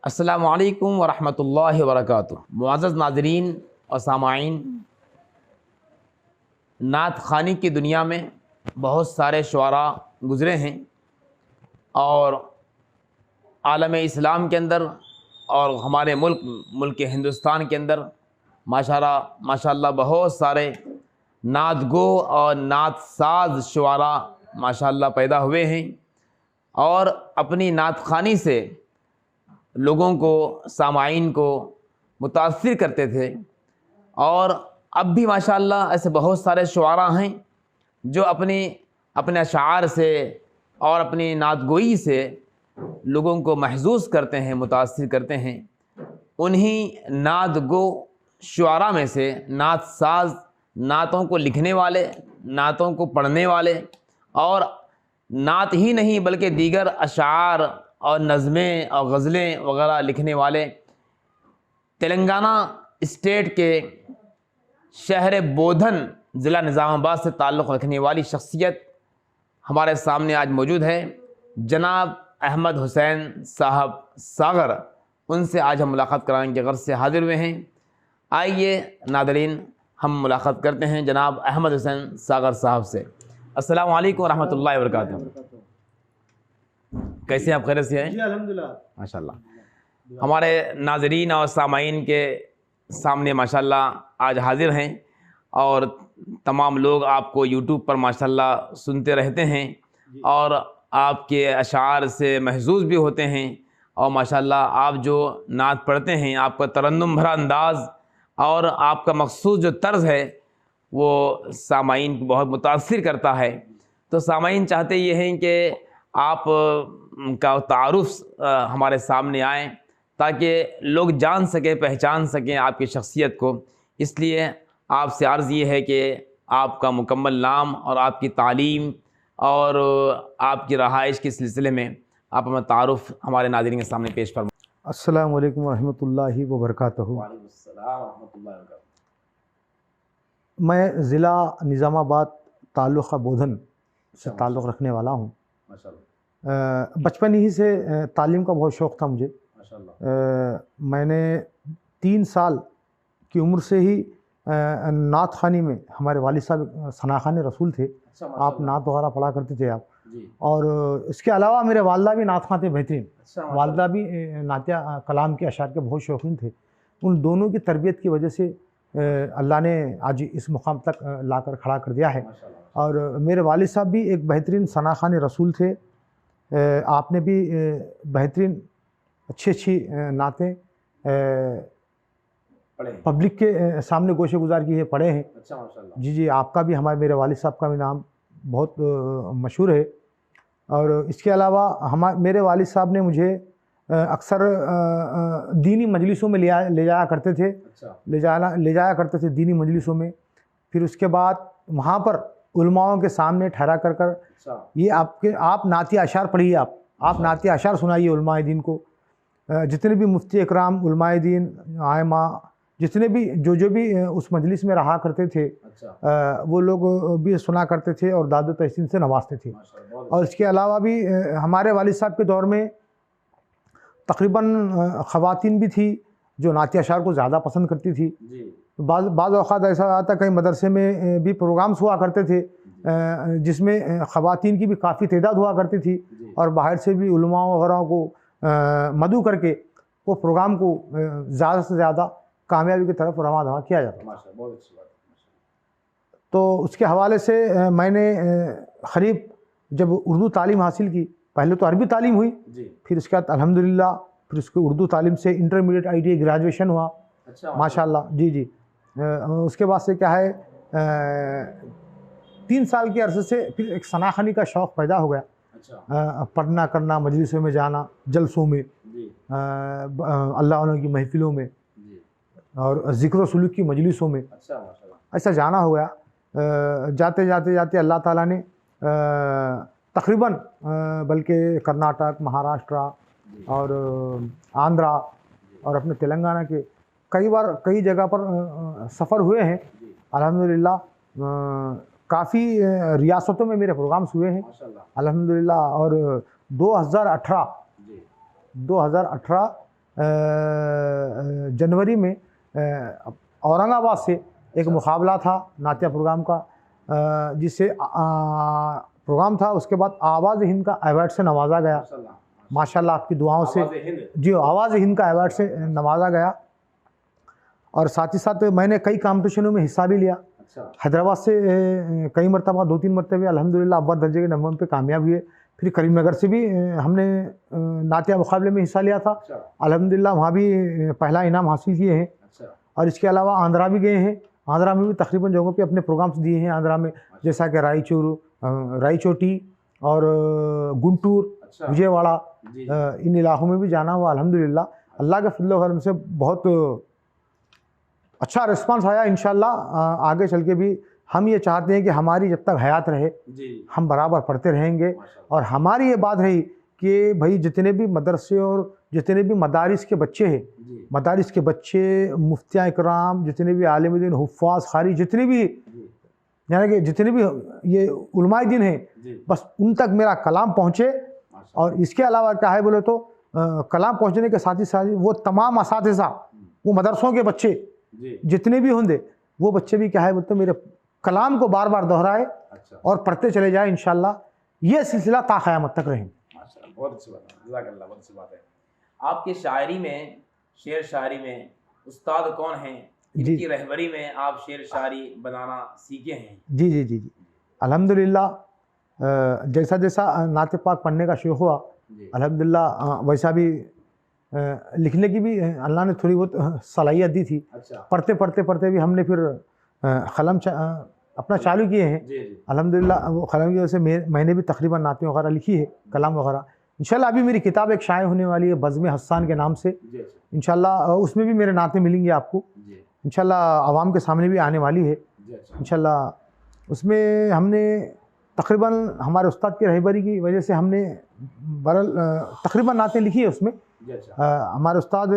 अस्सलामु अलैकुम वरहमतुल्लाहि वबरकातुहू। मुअज़्ज़ज़ नाज़रीन और सामाईन, नात ख़ानी की दुनिया में बहुत सारे शुआरा गुज़रे हैं और आलम इस्लाम के अंदर और हमारे मुल्क हिंदुस्तान के अंदर माशाअल्लाह बहुत सारे नात गो और नात साज शुआरा माशाअल्लाह पैदा हुए हैं और अपनी नात ख़ानी से लोगों को, सामाईन को मुतासिर करते थे। और अब भी माशाअल्लाह ऐसे बहुत सारे शुआरा हैं जो अपने अशार से और अपनी नातगोई से लोगों को महसूस करते हैं, मुतासिर करते हैं। उन्हीं नात गो शुआरा में से नात साज, नातों को लिखने वाले, नातों को पढ़ने वाले और नात ही नहीं बल्कि दीगर अशार और नज़में और गज़लें वगैरह लिखने वाले तेलंगाना स्टेट के शहर बोधन ज़िला निज़ामाबाद से ताल्लुक़ रखने वाली शख्सियत हमारे सामने आज मौजूद है, जनाब अहमद हुसैन साहब सागर। उनसे आज हम मुलाकात कराने के गर्ज़ से हाज़िर हुए हैं। आइए नाज़रीन, हम मुलाकात करते हैं जनाब अहमद हुसैन सागर साहब से। अस्सलामु अलैकुम रहमतुल्लाहि व बरकातुहू। कैसे आप खैरियत से हैं? जी अल्हम्दुलिल्लाह माशाअल्लाह। हमारे नाज़रीन और सामाईन के सामने माशाअल्लाह आज हाज़िर हैं और तमाम लोग आपको यूट्यूब पर माशाअल्लाह सुनते रहते हैं और आपके अशार से महसूस भी होते हैं। और माशाअल्लाह आप जो नात पढ़ते हैं, आपका तरन्नुम भरा अंदाज़ और आपका मखसूस जो तर्ज़ है वो सामाईन को बहुत मुतासिर करता है। तो सामाईन चाहते ये हैं कि आप का तारुफ़ हमारे सामने आए ताकि लोग जान सकें, पहचान सकें आपकी शख्सियत को। इसलिए आपसे अर्ज़ ये है कि आपका मुकम्मल नाम और आपकी तालीम और आपकी रहाइश के सिलसिले में आप अपना तारुफ़ हमारे नाज़रीन के सामने पेश फरमाएं। अस्सलामु अलैकुम रहमतुल्लाहि व बरकातहू। मैं ज़िला निज़ामाबाद ताल्लुक़ बोधन से ताल्लुक़ रखने वाला हूँ। बचपन ही से तालीम का बहुत शौक़ था मुझे। मैंने 3 साल की उम्र से ही नात ख़ानी में, हमारे वालिद साहब सनाख़ान रसूल थे, आप नात वगैरह पढ़ा करते थे आप। और इसके अलावा मेरे वालदा भी नात ख़ां थे बेहतरीन। वालदा भी नातिया कलाम के अशार के बहुत शौकीन थे। उन दोनों की तरबियत की वजह से अल्लाह ने आज इस मुकाम तक लाकर खड़ा कर दिया है। और मेरे वालिद साहब भी एक बेहतरीन सनाख़ान रसूल थे। आपने भी बेहतरीन अच्छी नातें पब्लिक के सामने गोशे गुजार की है, पढ़े हैं। जी, आपका भी, हमारे मेरे वालिद साहब का भी नाम बहुत मशहूर है। और इसके अलावा मेरे वालिद साहब ने मुझे अक्सर दीनी मजलिसों में ले जाया करते थे। ले जाया करते थे दीनी मजलिसों में। फिर उसके बाद वहाँ पर उलमाओं के सामने ठहरा कर ये आप नातिया अशार पढ़िए, आप नातिया अशार सुनाइए उलमाए दीन को। जितने भी मुफ्ती इकराम, उलमाए दीन, आयमा, जितने भी जो भी उस मजलिस में रहा करते थे, वो लोग भी सुना करते थे और दाद तहसीन से नवाजते थे। और इसके अलावा भी हमारे वालिद साहब के दौर में तकरीबन ख़वातीन भी थी जो नातिया अशार को ज़्यादा पसंद करती थी। बाज़ औक़ात ऐसा आता, कहीं मदरसे में भी प्रोग्राम्स हुआ करते थे जिसमें ख़वातीन की भी काफ़ी तादाद हुआ करती थी और बाहर से भी उलमा वगैरह को मदऊ करके वो प्रोग्राम को ज़्यादा से ज़्यादा कामयाबी की तरफ रवां दवा किया जाता। तो उसके हवाले से मैंने क़रीब जब उर्दू तालीम हासिल की, पहले तो अरबी तालीम हुई, फिर उसके बाद अल्हम्दुलिल्लाह फिर उसके उर्दू तालीम से इंटरमीडिएट ITA ग्रेजुएशन हुआ। माशाअल्लाह। जी। उसके बाद से क्या है, 3 साल के अरसे से फिर एक सनाख़ानी का शौक़ पैदा हो गया। पढ़ना करना, मजलिसों में जाना, जलसों में, अल्लाह वालों की महफ़िलों में और ज़िक्र व सुलूक की मजलिसों में ऐसा जाना हो गया। जाते जाते अल्लाह ताला ने तकरीबन बल्कि कर्नाटक, महाराष्ट्र और आंध्रा और अपने तेलंगाना के कई जगह पर सफ़र हुए हैं। अल्हम्दुलिल्लाह काफ़ी रियासतों में मेरे प्रोग्राम्स हुए हैं अल्हम्दुलिल्लाह। और 2018 जनवरी में औरंगाबाद से एक मुकाबला था नात्या प्रोग्राम का, जिससे प्रोग्राम था। उसके बाद आवाज़ हिंद का अवार्ड से नवाजा गया माशाल्लाह, आपकी दुआओं से। जी, आवाज़ हिंद का अवार्ड से नवाजा गया। और साथ ही साथ मैंने कई कॉम्पिटिशनों में हिस्सा भी लिया। हैदराबाद से कई मरतबा, 2-3 मरतबे अल्हम्दुलिल्लाह अव्वल दर्जे के नंबर पे कामयाब हुए। फिर करीमनगर से भी हमने नातिया मुकाबले में हिस्सा लिया था। अल्हम्दुलिल्लाह वहाँ भी पहला इनाम हासिल किए हैं। और इसके अलावा आंध्रा भी गए हैं। आंध्रा में भी तकरीबन जगहों पे अपने प्रोग्राम्स दिए हैं आंध्रा में, जैसा कि रायचोटी और गुंटूर, विजयवाड़ा, इन इलाकों में भी जाना हुआ। अल्हम्दुलिल्लाह अल्लाह के फजल व करम से बहुत अच्छा रिस्पांस आया। इंशाल्लाह आगे चल के भी हम ये चाहते हैं कि हमारी जब तक हयात रहे हम बराबर पढ़ते रहेंगे। और हमारी ये बात रही कि भाई जितने भी मदरसे और जितने भी मदारिस के बच्चे हैं, मदारिस के बच्चे, मुफ्तियाँ इकराम, जितने भी आलिम दीन, हुफ़्फ़ाज़, ख़ारी, जितने भी यानी कि जितने भी ये उलमाए दीन हैं, बस उन तक मेरा कलाम पहुँचे। और इसके अलावा क्या है बोले तो कलाम पहुँचने के साथ ही साथ वो तमाम असातिज़ा, वो मदरसों के बच्चे जितने भी होंगे, वो बच्चे भी क्या है बोलते मेरे कलाम को बार बार दोहराए और पढ़ते चले जाए। इंशाल्लाह ये सिलसिला ता क़यामत तक रहे। बहुत अच्छी बात है, जज़ाकल्लाह, बहुत अच्छी बात है। आपकी शायरी में, शेर शायरी में उस्ताद कौन हैं, इनकी रहबरी में आप शेर शायरी बनाना सीखे हैं? जी जी जी जी अल्हम्दुलिल्लाह जैसा जैसा नात पाक पढ़ने का शौक़ हुआ, अल्हम्दुलिल्लाह वैसा भी लिखने की भी अल्लाह ने थोड़ी बहुत सलाहियत दी थी। पढ़ते पढ़ते पढ़ते भी हमने फिर क़लम अपना चालू किए हैं। अल्हम्दुलिल्लाह वो क़लम की वजह से मैंने भी तकरीबन नातें वगैरह लिखी है, कलाम वगैरह। इंशाल्लाह अभी मेरी किताब एक शाये होने वाली है बज़्म हस्सान के नाम से। इंशाल्लाह उसमें भी मेरे नाते मिलेंगे आपको। इंशाल्लाह आवाम के सामने भी आने वाली है। इंशाल्लाह उसमें हमने तकरीबन हमारे उस्ताद की रहबरी की वजह से हमने बरल तकरीबन नातें लिखी है उसमें। हमारे उस्ताद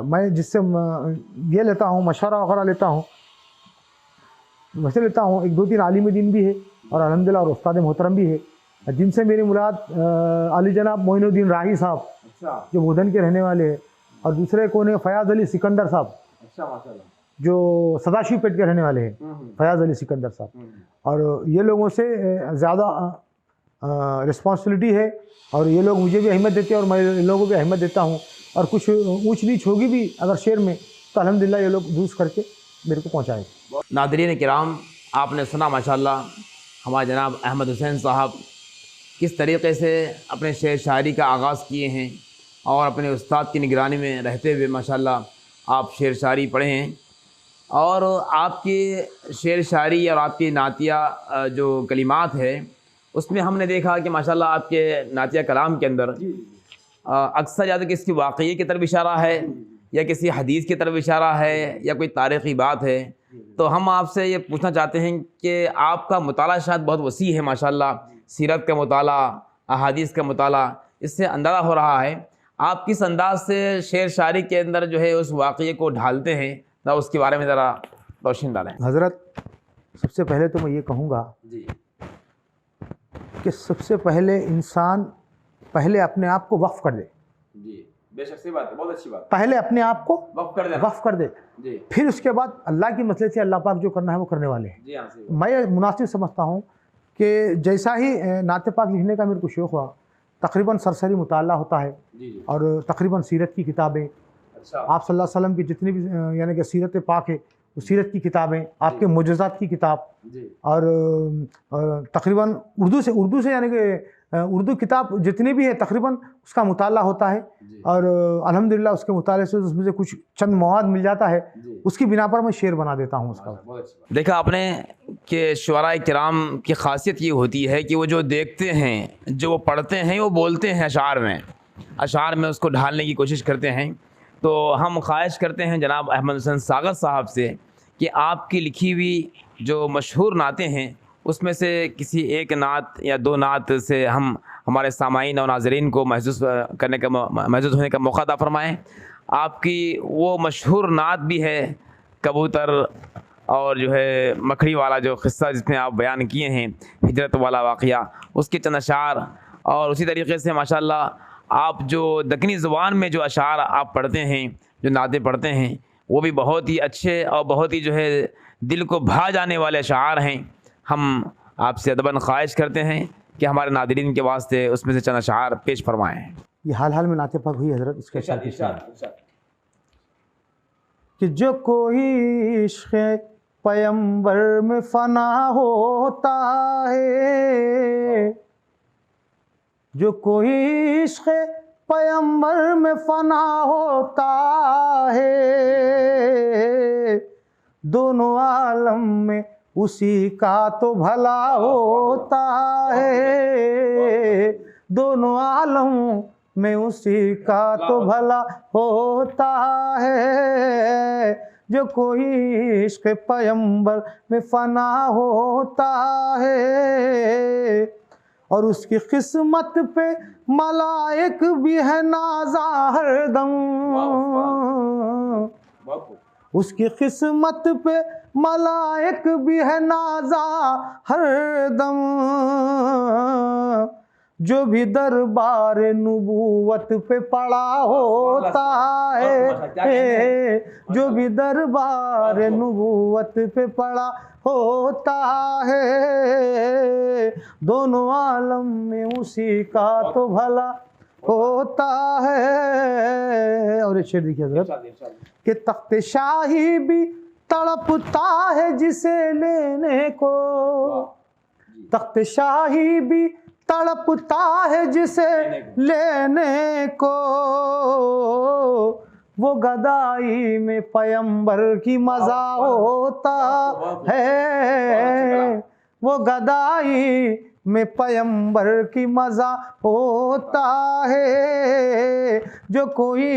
मैं जिससे ये लेता हूँ, मशवरा वगैरह लेता हूँ, वैसे लेता हूँ। 1-2-3 आलिम दीन भी है और अल्हम्दुलिल्लाह और उस्ताद मोहतरम भी है, जिनसे मेरी मुलाकात अली जनाब मोइनुद्दीन राही साहब जो बोधन के रहने वाले हैं, और दूसरे कोने फ़याज़ अली सिकंदर साहब जो सदाशिव पेट के रहने वाले हैं, फ़याज़ अली सिकंदर साहब। और ये लोगों से ज़्यादा रिस्पॉन्सिबिलिटी है और ये लोग मुझे भी अहमियत देते हैं और मैं इन लोगों को भी अहमियत देता हूँ। और कुछ ऊँच नीच होगी भी अगर शेर में तो अल्हम्दुलिल्लाह ये लोग दूर करके मेरे को पहुँचाएँ। नादरीन किराम, आपने सुना माशाल्लाह हमारे जनाब अहमद हुसैन साहब किस तरीक़े से अपने शेर शायरी का आगाज़ किए हैं और अपने उस्ताद की निगरानी में रहते हुए माशाल्लाह आप शेर शायरी पढ़े हैं। और आपकी शेर शायरी और आपकी नातिया जो कलिमात है उसमें हमने देखा कि माशाल्लाह आपके नातिया कलाम के अंदर अक्सर या तो किसी वाक़ये की तरफ इशारा है या किसी हदीस की तरफ इशारा है या कोई तारीख़ी बात है। तो हम आपसे ये पूछना चाहते हैं कि आपका मुताला शायद बहुत वसी है माशाल्लाह, सीरत का मुताला, अहादीस का मुताला, इससे अंदाज़ा हो रहा है आप किस अंदाज से शेर शायरी के अंदर जो है उस वाक़ये को ढालते हैं, ना उसके बारे में ज़रा रोशनी डालें। हज़रत, सबसे पहले तो मैं ये कहूँगा कि सबसे पहले इंसान पहले अपने आप को वक्फ़ कर दे। जी, बेशक सही बात है, बहुत अच्छी बात। पहले अपने आप को वक्फ़ कर दे जी। फिर उसके बाद अल्लाह की मसले से अल्लाह पाक जो करना है वो करने वाले हैं। जी हाँ, मैं मुनासिब समझता हूँ कि जैसा ही नाते पाक लिखने का मेरे को शौक़ हुआ, तकरीबन सरसरी मुताला होता है और तकरीबन सीरत की किताबें, आप सल्लल्लाहु अलैहि वसल्लम की जितनी भी यानी कि सीरत पाक है, सीरत की किताबें, आपके मुजज़ात की किताब, और तकरीबन उर्दू से यानी कि उर्दू किताब जितनी भी है तकरीबन उसका मुताला होता है। और अल्हम्दुलिल्लाह उसके मुताले से उसमें से कुछ चंद मवाद मिल जाता है, उसकी बिना पर मैं शेर बना देता हूँ उसका। देखा आपने कि शुअराए किराम की खासियत ये होती है कि वो जो देखते हैं, जो वो पढ़ते हैं, वो बोलते हैं अशार में उसको ढालने की कोशिश करते हैं। तो हम ख्वाहिश करते हैं जनाब अहमद हुसैन सागर साहब से कि आपकी लिखी हुई जो मशहूर नातें हैं उसमें से किसी एक नात या 2 नात से हम हमारे सामाईन और नाज़रीन को महसूस होने का मौका अता फ़रमाएँ। आपकी वो मशहूर नात भी है कबूतर और जो है मकड़ी वाला जो क़िस्सा जिसमें आप बयान किए हैं, हिजरत वाला वाक़या, उसके चंद अशार। और उसी तरीके से माशाल्लाह आप जो दक्कनी ज़ुबान में जो अशार आप पढ़ते हैं, जो नाते पढ़ते हैं, वो भी बहुत ही अच्छे और बहुत ही जो है दिल को भा जाने वाले अशार हैं। हम आपसे अदबन ख्वाहिश करते हैं कि हमारे नादरीन के वास्ते उसमें से चंद अशार पेश फरमाएँ। ये हाल हाल में नाते पाक हुई हज़रत, इसके साथ कि जो कोई इश्क़ पैगंबर में फ़ना होता है, जो कोई इश्क़ पैगंबर में फ़ना होता है, दोनों आलम में उसी का तो भला होता है, दोनों आलम में उसी का तो भला होता है। जो कोई इश्क़ पैगंबर में फ़ना होता है और उसकी किस्मत पे मलाइक भी है नाज़ा हरदम, उसकी किस्मत पे मलाइक भी है नाज़ा हरदम। जो भी दरबार नबूवत पे पड़ा होता है, जो भी दरबार नबूवत पे पड़ा होता है, दोनों आलम में उसी का तो भला होता है। और एक शेर देखिए हज़रत कि तख्त शाही भी तड़पता है जिसे लेने को, तख्त शाही भी तड़पता है जिसे लेने को, वो गदाई में पैगंबर की मज़ा होता है, वो गदाई में पैगंबर की मज़ा होता है। जो कोई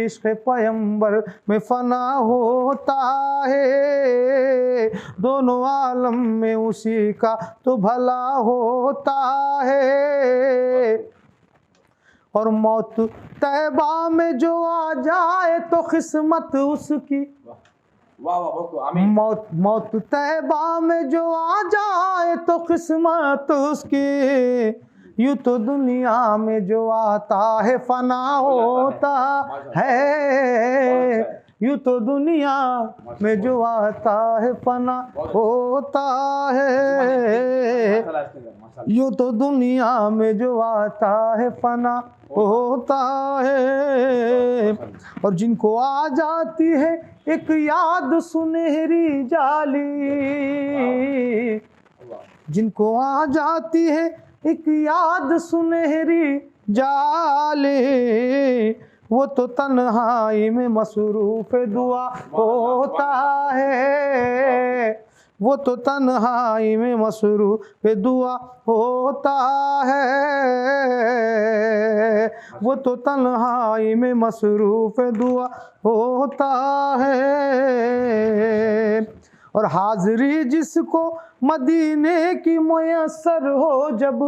इश्क़ पैगंबर में फ़ना होता है, दोनों आलम में उसी का तो भला होता है। और मौत तैबा में जो आ जाए तो किस्मत उसकी, मौत तैबा में जो आ जाए तो किस्मत उसकी, यूँ तो दुनिया में जो आता है फ़ना होता है, यूँ तो दुनिया में जो आता है फ़ना होता है, यूँ तो दुनिया में जो आता है फ़ना होता है। और जिनको आ जाती है एक याद सुनहरी जाली, जिनको आ जाती है एक याद सुनहरी जाली, वो तो तन्हाई में मसरूफ़ दुआ होता है, वो तो तन्हाई में मसरूफ़ दुआ होता है, वो तो तन्हाई में मसरूफ़ दुआ होता है। और हाज़री जिसको मदीने की मुयस्सर हो जब,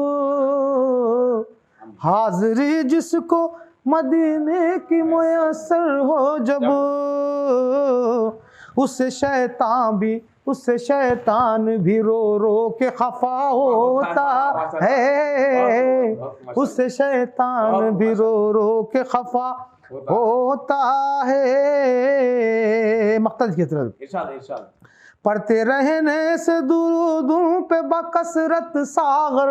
हाज़री जिसको मदीने की मुयस्सर हो जब, उससे शैतान भी रो रो के खफा होता है, उससे शैतान भी रो रो के खफा होता है। मक़तल की तरफ पढ़ते रहने से दुरूदों पे बकसरत सागर,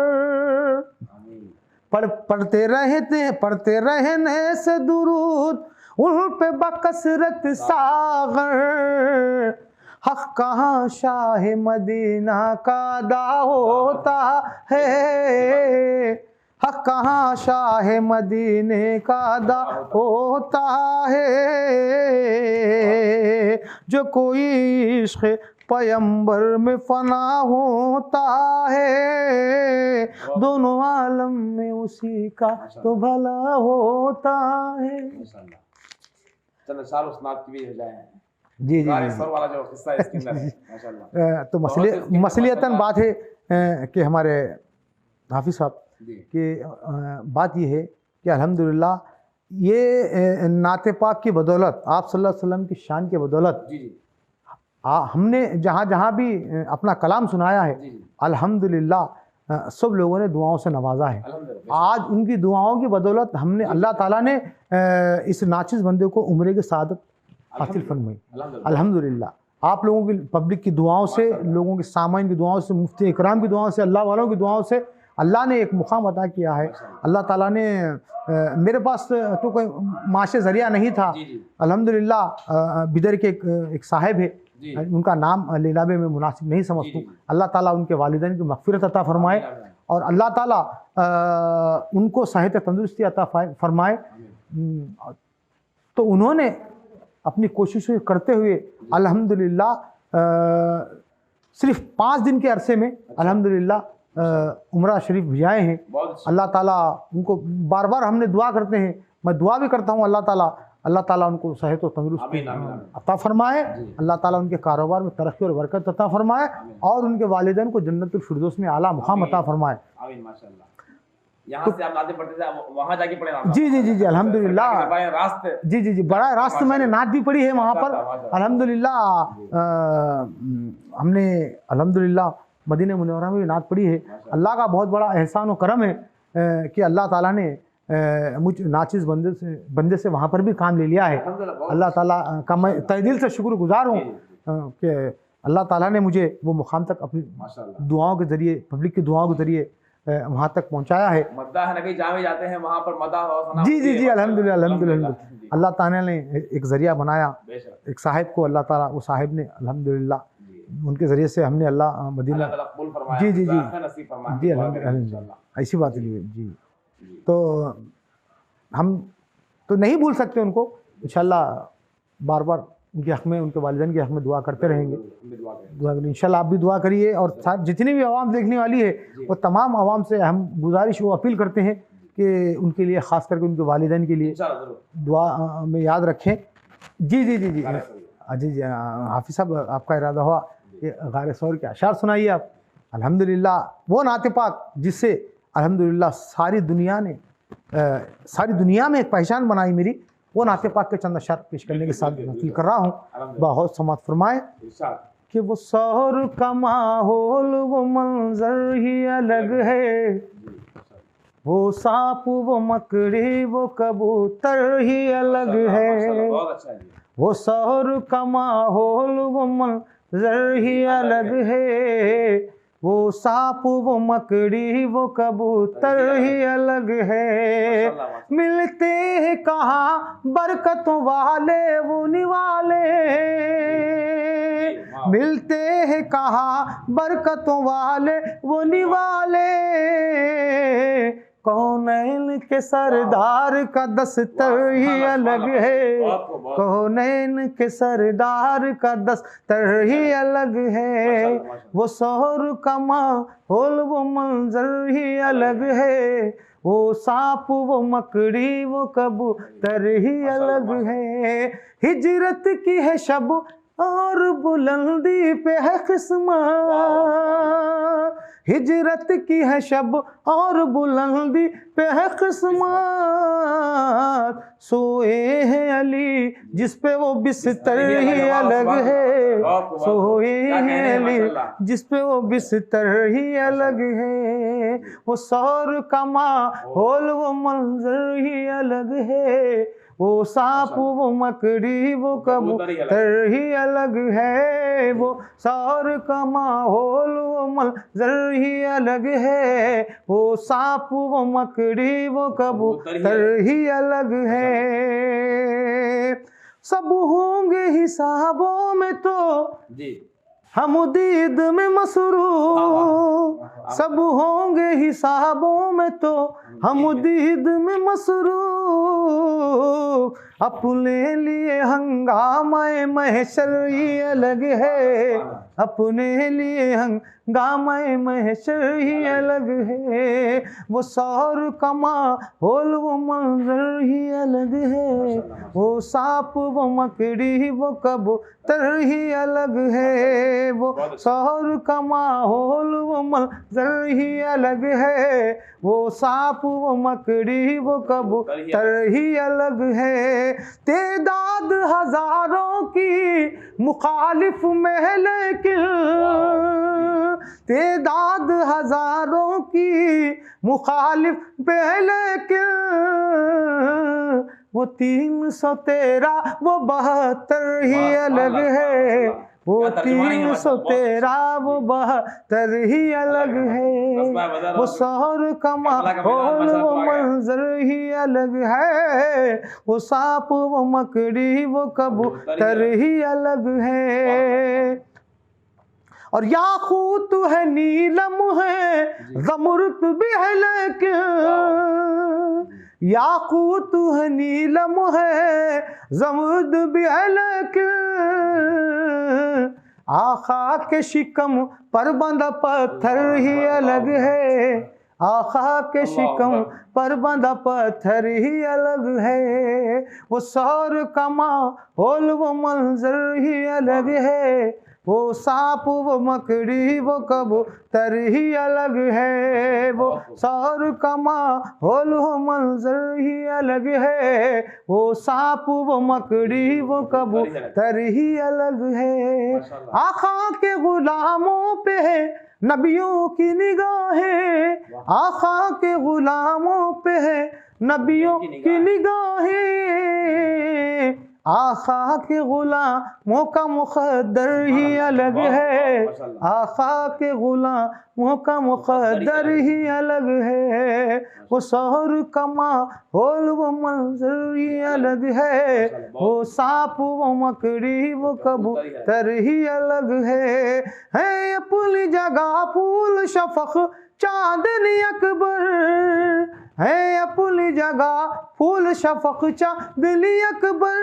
पढ़ते रहने से दुरूद उन पे बकसरत सागर, हक़ कहाँ शाह मदीना का अदा होता है, हक़ कहाँ शाह मदीने का अदा होता है। जो कोई इश्क़ पैगंबर में फ़ना होता है, दोनों आलम में उसी का तो भला होता है। चलो साल उस नात की भी हो जाए। जी जी सर वाला जो किस्सा है इसके अंदर है माशाल्लाह। तो मसलियतन बात है कि हमारे हाफिज़ साहब कि बात ये है कि अल्हम्दुलिल्लाह ये नाते पाक की बदौलत, आप सल्लल्लाहु अलैहि वसल्लम की शान की बदौलत हमने जहाँ जहाँ भी अपना कलाम सुनाया है, अल्हम्दुलिल्लाह सब लोगों ने दुआओं से नवाजा है। आज उनकी दुआओं की बदौलत हमने अल्लाह ताला ने इस नाचिज़ बंदे को उम्रे की सआदत हासिल फरमाई। अल्हम्दुलिल्लाह आप लोगों की पब्लिक की दुआओं से, लोगों के सामाइन की दुआओं से, मुफ्ती इकराम की दुआओं से, अल्लाह वालों की दुआओं से अल्लाह ने एक मुकाम अता किया है। अल्लाह ताला ने मेरे पास तो कोई माशे ज़रिया नहीं था। अल्हम्दुलिल्लाह बिदर के एक साहिब है, उनका नाम लेलाबे में मुनासिब नहीं समझता हूँ। अल्लाह ताला उनके वालिदैन की मग़फ़िरत अता फ़रमाए और अल्लाह ताला उनको सेहत तंदुरुस्ती अता फ़रमाए। तो उन्होंने अपनी कोशिशें करते हुए अल्हम्दुलिल्लाह सिर्फ 5 दिन के अरसे में अल्हम्दुलिल्लाह उम्रा शरीफ भिजाए हैं। अल्लाह ताला उनको बार बार हमने दुआ करते हैं, मैं दुआ भी करता हूँ अल्लाह ताला उनको सेहत और तंदुरुस्ती अता फ़रमाए। अल्लाह ताला उनके कारोबार में तरक्की और बरकत अता फ़रमाए और उनके वालिदैन को जन्नतुल फिरदौस में आला मुकाम अता फ़रमाए। यहाँ से आप नाते पढ़ते थे, वहाँ जाके पढ़े ना? जी अल्हम्दुलिल्लाह। जी बड़ा रास्त मैंने नात भी पढ़ी है वहाँ पर अल्हम्दुलिल्लाह। हमने अल्हम्दुलिल्लाह मदीना मुनव्वरा में भी नात पढ़ी है। अल्लाह का बहुत बड़ा एहसान और करम है कि अल्लाह ताला ने मुझ नाचिज़ बंदे से वहाँ पर भी काम ले लिया है। अल्लाह ताला का मैं तहे दिल से शुक्रगुजार हूँ कि अल्लाह ताला ने मुझे वो मुकाम तक अपनी दुआओं के ज़रिए, पब्लिक की दुआओं के ज़रिए वहाँ तक पहुँचाया है। मद्दाह नबी जामे जाते हैं वहाँ पर मदाह और जी अल्हम्दुलिल्लाह अल्लाह ताला ने एक ज़रिया बनाया, एक साहिब को अल्लाह ताला, वो साहिब ने अल्हम्दुलिल्लाह उनके ज़रिए से हमने अल्लाह मदीना जी अल्हम्दुलिल्लाह ऐसी बात नहीं जी। तो हम तो नहीं भूल सकते उनको, इंशाल्लाह बार बार उनके हक़ में, उनके वालिदैन के हक़ में दुआ करते रहेंगे। दुआ करिए, इंशाल्लाह आप भी दुआ करिए और जितनी भी आवाम देखने वाली है वो तमाम आवाम से हम गुजारिश व अपील करते हैं कि उनके लिए ख़ास करके उनके वालिदैन के लिए दुआ में याद रखें। जी हाफिज़ साहब आपका इरादा हुआ कि गारे सौर के अशार सुनाइए आप। अल्हम्दुलिल्लाह वो नाते पाक जिससे अल्हम्दुलिल्लाह सारी दुनिया में एक पहचान बनाई मेरी, वो नाते पाक के चंद अशार पेश करने के साथ नकल कर रहा हूँ। बहुत समात फरमाए कि वो सौर का माहौल, वो मंजर ही अलग है, वो सांप वो मकड़ी वो कबूतर ही अलग है। वो सौर का माहौल वो मंजर ही अलग है, वो सांप वो मकड़ी वो कबूतर ही अलग है। मिलते हैं कहाँ बरकतों वाले वो निवाले, मिलते हैं कहाँ बरकतों वाले वो निवाले। कौनैन के सरदार का दस्तर ही अलग है, कौनैन के सरदार का दस्तर ही अलग है। वो सौर का माहौल वो मंजर ही अलग है, वो सांप वो मकड़ी वो कबूतर ही अलग है। हिजरत की है शब और बुलंदी पे है किस्मत, हिजरत की है शब और बुलंदी पे है किस्मत। सोए हैं अली जिस पे वो बिस्तर ही अलग है, सोए हैं अली जिस पे वो बिस्तर ही अलग है। वो सौर का माहौल वो मंजर ही अलग है, वो सांप वो मकड़ी वो कबूतर ही अलग है। वो सौर का माहौल वो मंजर ही अलग है, वो सांप वो मकड़ी वो कबूतर ही अलग है। सब होंगे हिसाबों में तो हम दीद में मसरूफ, सब होंगे हिसाबों में तो हम दीद में मसरूफ। अपने लिए हंगामा महशर ही अलग है, अपने लिए हंगामा महशर ही अलग है। वो सौर का माहौल वो मंजर ही अलग है, वो सांप वो मकड़ी वो कबूतर ही अलग है। है, वो शहर का माहौल वो मंजर ही अलग है, वो सांप वो मकड़ी वो कबूतर ही अलग है। तेदाद हजारों की मुखालिफ में लेकिन, तेदाद हजारों की मुखालिफ में लेकिन, वो 313 वो 72 ही अलग है, वो 313 वो 72 ही अलग है। वो शहर का माहौल वो मंजर ही अलग है, वो सांप वो मकड़ी वो कबूतर ही अलग है। और याकूत है नीलम है ज़मुर्द भी है लेकिन, याकूत है नीलम है ज़मुर्द भी है लेकिन, आका के शिकम पर बंधा पत्थर ही अलग है, आका के शिकम पर बंधा पत्थर ही अलग है। वो शहर का माहौल वो मंजर ही अलग है, वो सांप वो मकड़ी वो कबूतर ही अलग है। वो शहर का माहौल वो मंजर ही अलग है, वो सांप वो मकड़ी वो कबूतर ही अलग है। आका के गुलामों पे है नबियों की निगाहें, आका के गुलामों पे है नबियों की निगाहें, आका के गुलामों का मुक़द्दर ही अलग है, आका के गुलामों का मुक़द्दर ही अलग है। वो शहर का माहौल वो मंजर ही अलग है, वो सांप वो मकड़ी वो कबूतर ही अलग है। अपनी जगह फूल शफक चांदनी अकबर, है अपनी जगह फूल शफक चांदनी अकबर,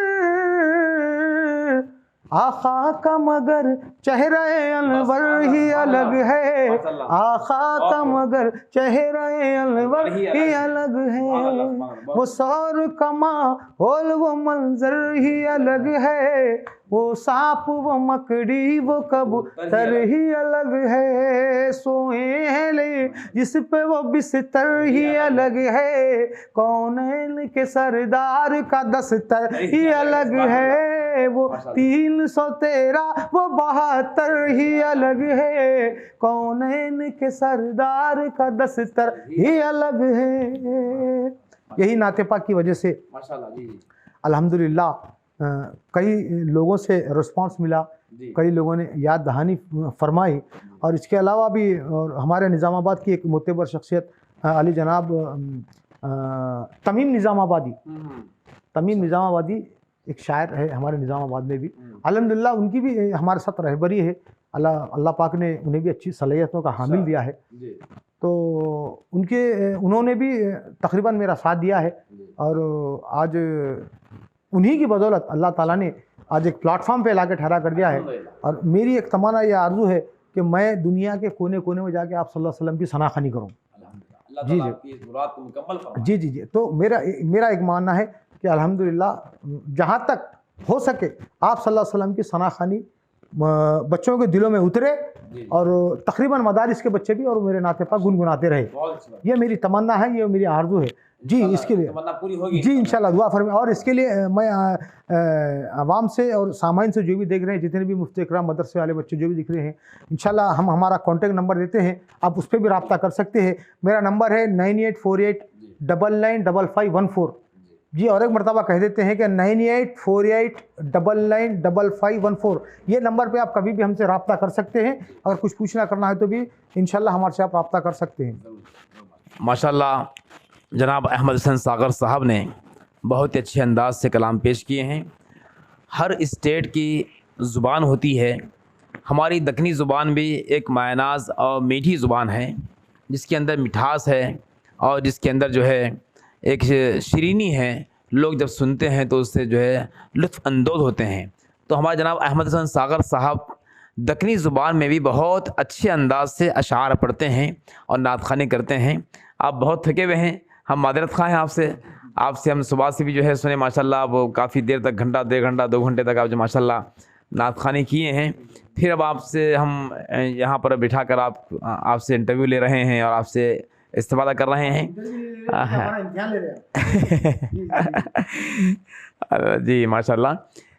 आका का मगर चेहरे अनवर ही अलग है, आका का मगर चेहरे अनवर ही अलग है। वो शहर का माहौल वो मंजर ही अलग है, वो सांप वो मकड़ी वो कबूतर ही अलग है। सोए हैं ले जिस पे वो बिस्तर ही अलग है, कौनैन के सरदार का दस्तर ही अलग है, वो 313 वो 72 ही अलग है, कौनैन के सरदार का दस्तर ही अलग है। यही नाते पाक की वजह से माशाल्लाह जी अल्हम्दुलिल्लाह कई लोगों से रिस्पांस मिला, कई लोगों ने याद दहानी फरमाई। और इसके अलावा भी और हमारे निज़ामाबाद की एक मोतबर शख्सियत अली जनाब तमीम निज़ामाबादी, तमीम निज़ामाबादी एक शायर है हमारे निज़ामाबाद में भी, अल्हम्दुलिल्लाह उनकी भी हमारे साथ रहबरी है। अल्लाह पाक ने उन्हें भी अच्छी सलाहियतों का हामिल दिया है, तो उन्होंने भी तकरीबन मेरा साथ दिया है। और आज उन्हीं की बदौलत अल्लाह ताला ने आज एक प्लेटफॉर्म पे लाके ठहरा कर दिया है। और मेरी एक तमन्ना ये आरज़ू है कि मैं दुनिया के कोने कोने में जाके आप सल्लल्लाहु अलैहि वसल्लम की सनाखानी करूँ। जी जी जी जी। तो मेरा एक मानना है कि अल्हम्दुलिल्लाह जहाँ तक हो सके आप सल्लल्लाहु अलैहि वसल्लम की सनाखानी बच्चों के दिलों में उतरे और तकरीबन मदारिस के बच्चे भी और मेरे नाते पाक गुनगुनाते रहे। ये मेरी तमन्ना है, ये मेरी आरज़ू है जी। इसके लिए पूरी होगी जी इंशाल्लाह, दुआ फरमाएं। और इसके लिए मैं आवाम से और सामाइन से जो भी देख रहे हैं, जितने भी मुफ्ती इकराम मदरसे वाले बच्चे जो भी दिख रहे हैं, इंशाल्लाह हम हमारा कॉन्टैक्ट नंबर देते हैं, आप उस पर भी रब्ता कर सकते हैं। मेरा नंबर है 9848995514 जी। और एक मरतबा कह देते हैं कि 9848995514 ये नंबर पे आप कभी भी हमसे रब्ता कर सकते हैं। अगर कुछ पूछना करना है तो भी इंशाल्लाह हमारे से आप रब्ता कर सकते हैं। माशाल्लाह जनाब अहमद हसन सागर साहब ने बहुत ही अच्छे अंदाज से कलाम पेश किए हैं। हर स्टेट की ज़ुबान होती है, हमारी दक्कनी ज़ुबान भी एक मायनाज और मीठी ज़ुबान है, जिसके अंदर मिठास है और जिसके अंदर जो है एक शीरीनी है। लोग जब सुनते हैं तो उससे जो है लुत्फ़ अंदोज़ होते हैं। तो हमारे जनाब अहमद हसन सागर साहब दक्कनी ज़ुबान में भी बहुत अच्छे अंदाज से अशार पढ़ते हैं और नात ख़वानी करते हैं। आप बहुत थके हुए हैं, हम मादरत ख़्वाह हैं आपसे हम सुबह से भी जो है सुने माशाल्लाह, वो काफ़ी देर तक घंटा 1.5 घंटा 2 घंटे तक आप जो माशाल्लाह नात खानी किए हैं, फिर अब आपसे हम यहाँ पर बिठा कर आपसे इंटरव्यू ले रहे हैं और आपसे इस्तेफादा कर रहे हैं। जी माशाल्लाह।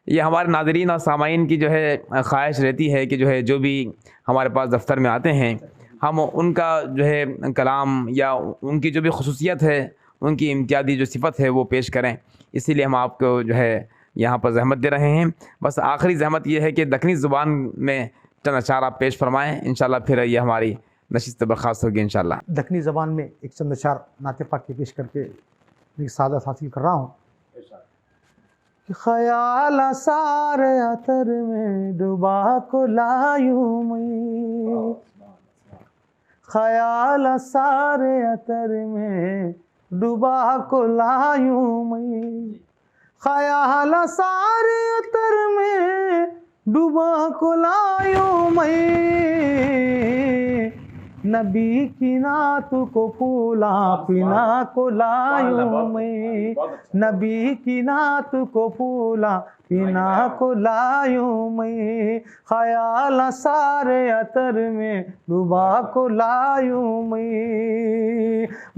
ये हमारे नाज़रीन और सामाईन की जो है ख्वाहिश रहती है कि जो है जो भी हमारे पास दफ्तर में आते हैं हम उनका जो है कलाम या उनकी जो भी खसूसियत है, उनकी इम्तियाज़ी जो सिफ़त है वो पेश करें। इसीलिए हम आपको जो है यहाँ पर ज़हमत दे रहे हैं। बस आखिरी ज़हमत ये है कि दक्कनी ज़ुबान में चंद अशार आप पेश फरमाएँ, इंशाल्लाह फिर ये हमारी नशिस्त बर्खास्त होगी इंशाल्लाह। दक्कनी ज़बान में एक चंद अशार नात पाक के पेश करके एक सादत हासिल कर रहा हूँ कि ख़याल सारे अतर में डुबा को लायूं मैं, ख़याल सारे अतर में डुबा को लायूं मैं, ख़याल सारे अतर में डुबा को लायूं मैं, नबी की नात को फूला पीना को लायूं मैं, नबी की नात को फूला पीना को लायूं मैं, ख़याल सारे अतर में डुबा को लायूं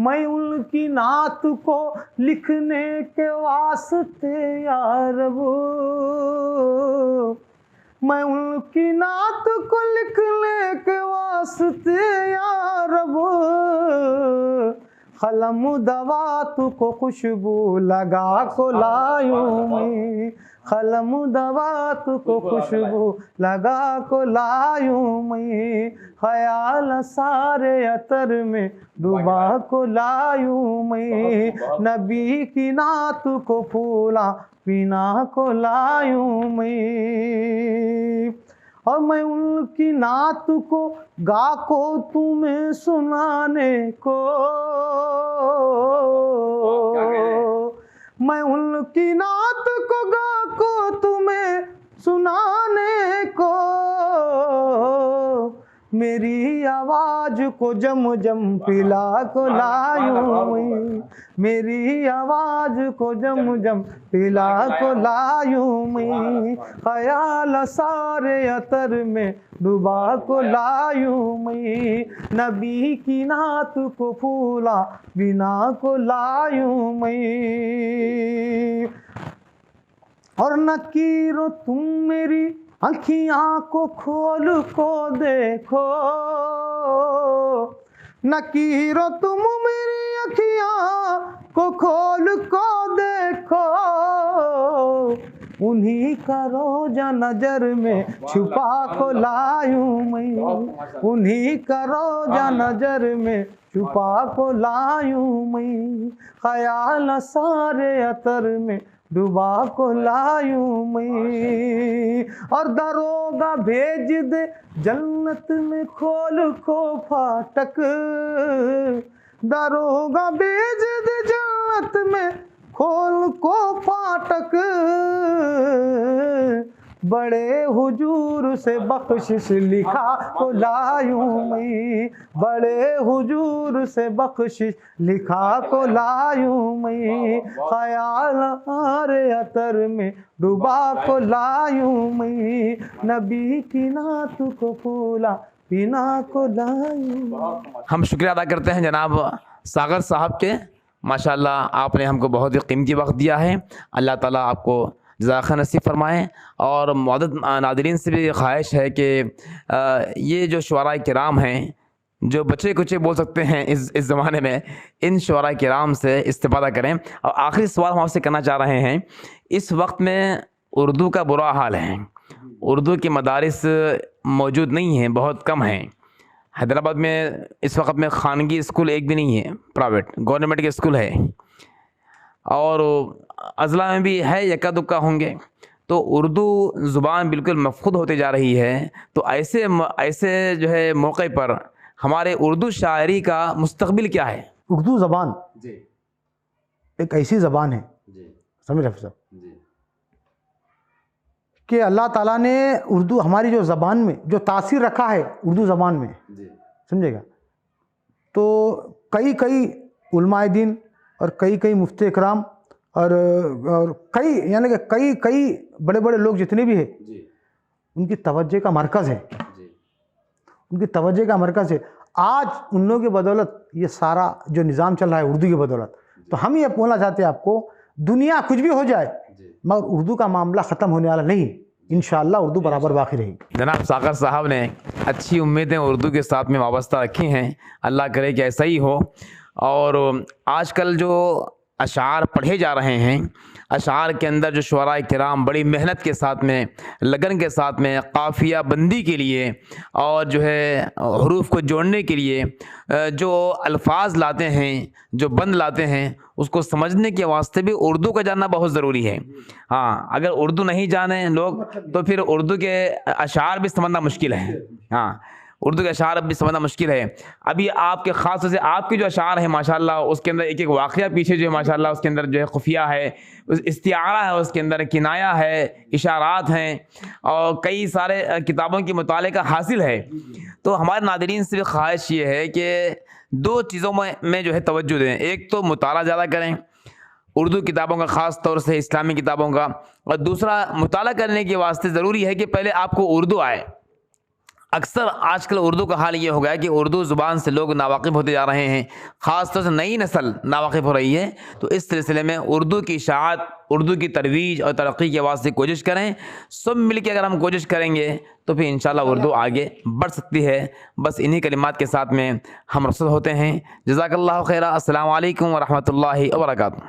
मैं उनकी नात को लिखने के वास्ते या रब, मैं उनकी नात को लिखने के वास्ते या रब, कलम दवात को खुशबू लगा को लायूं मैं, कलम दवात को खुशबू लगा को लायूं मैं, ख़याल सारे अतर में डुबा को लायूं मैं, नबी की नात को फूला पीना को लायूं मैं, और मैं उनकी नात को गा को तुम्हें सुनाने को, मैं उनकी नात को गा को तुम्हें सुनाने को, मेरी आवाज़ को जम जम पिला को लायूं मैं, मेरी आवाज़ को जम जम पिला को लायूं मैं, ख़याल सारे अतर में डुबा को लायूं मैं, नबी की नात को फूला बिना को लायूं मैं, और नकीरो तुम मेरी अखियाँ को खोल को देखो, नकीरो तुम मेरी अखियाँ को खोल को देखो, उन्हीं का रोजा नजर में छुपा को लायूं मैं, उन्हीं का रोजा नजर में छुपा को लायूं मैं, ख़याल सारे अतर में डुबा को लायूं मैं, और दरोगा भेज दे जन्नत में खोल को फाटक, दरोगा भेज दे जन्नत में खोल को फाटक, बड़े हुजूर से बख्शिश लिखा को लायूं मैं, बड़े हुजूर से बख्शिश लिखा को लायूं मैं, ख़याल सारे अतर में डुबा को लायूं मैं, नबी की नात को फूला पीना को लायूं। हम शुक्रिया अदा करते हैं जनाब सागर साहब के, माशाल्लाह आपने हमको बहुत ही कीमती वक्त दिया है। अल्लाह ताला आपको जज़ाख़ैर नसीब फरमाएँ। और मुअज़्ज़ज़ नाज़रीन से भी ख्वाहिश है कि ये जो शुअरा किराम हैं, जो बच्चे कुचे बोल सकते हैं इस ज़माने में, इन शुअरा किराम से इस्तिफ़ादा करें। और आखिरी सवाल हम आपसे करना चाह रहे हैं, इस वक्त में उर्दू का बुरा हाल है, उर्दू के मदारिस मौजूद नहीं हैं, बहुत कम हैं। हैदराबाद में इस वक्त में खानगी स्कूल एक भी नहीं है, प्राइवेट, गवर्नमेंट के स्कूल है, और अज़ला में भी है, यक्का दुक्का होंगे। तो उर्दू ज़ुबान बिल्कुल मफ़क़ूद होती जा रही है। तो ऐसे जो है मौके पर हमारे उर्दू शायरी का मुस्तक़बिल क्या है? उर्दू ज़बान जी एक ऐसी ज़बान है जी समझ रहे साहब जी कि अल्लाह ताला ने उर्दू हमारी जो ज़बान में जो तासीर रखा है उर्दू ज़बान में, जी समझेगा। तो कई उलमाए दीन और कई मुफ्ती इकराम और कई यानी कि कई बड़े बड़े लोग जितने भी हैं, जी उनकी तवज्जो का मरकज़ है, उनकी तवज्जो का मरकज़ है। आज उन लोगों की बदौलत ये सारा जो निज़ाम चल रहा है उर्दू की बदौलत। तो हम ये बोलना चाहते हैं आपको, दुनिया कुछ भी हो जाए मगर उर्दू का मामला ख़त्म होने वाला नहीं, इंशाअल्लाह उर्दू बराबर बाकी रहेगी। जनाब साकर साहब ने अच्छी उम्मीदें उर्दू के साथ में वाबस्ता रखी हैं, अल्लाह करे कि ऐसा ही हो। और आजकल जो अशार पढ़े जा रहे हैं, अशार के अंदर जो शुअरा किराम बड़ी मेहनत के साथ में, लगन के साथ में काफ़िया बंदी के लिए और जो है हरूफ को जोड़ने के लिए जो अल्फाज लाते हैं, जो बंद लाते हैं, उसको समझने के वास्ते भी उर्दू का जानना बहुत ज़रूरी है। हाँ, अगर उर्दू नहीं जाने लोग तो फिर उर्दू के अशार भी समझना मुश्किल है। हाँ, उर्दू के अशार भी समझना मुश्किल है। अभी आपके ख़ास तौर से आपके जो अशार है माशाल्लाह, उसके अंदर एक एक वाक़या पीछे जो है माशाल्लाह उसके अंदर जो है खुफिया है, इस्तिआरा है, उसके अंदर किनाया है, इशारात हैं और कई सारे किताबों की मुताले का हासिल है। तो हमारे नाज़रीन से भी ख्वाहिश ये है कि दो चीज़ों में जो है तवज्जो दें। एक तो मुताला ज़्यादा करें उर्दू किताबों का, ख़ास तौर से इस्लामी किताबों का, और दूसरा मुताला करने के वास्ते ज़रूरी है कि पहले आपको उर्दू आए। अक्सर आजकल उर्दू का हाल ये हो गया है कि उर्दू ज़ुबान से लोग नावाकिफ़ होते जा रहे हैं, ख़ास तौर से नई नस्ल नावाकिफ़ हो रही है। तो इस सिलसिले में उर्दू की इशाअत, उर्दू की तरवीज और तरक्की के वास्ते कोशिश करें। सब मिल के अगर हम कोशिश करेंगे तो फिर इंशाअल्लाह उर्दू आगे बढ़ सकती है। बस इन्हीं कलिमात के साथ में हम रुखसत होते हैं। जज़ाकल्लाहु खैरा। अस्सलामु अलैकुम व रहमतुल्लाहि व बरकातुहू।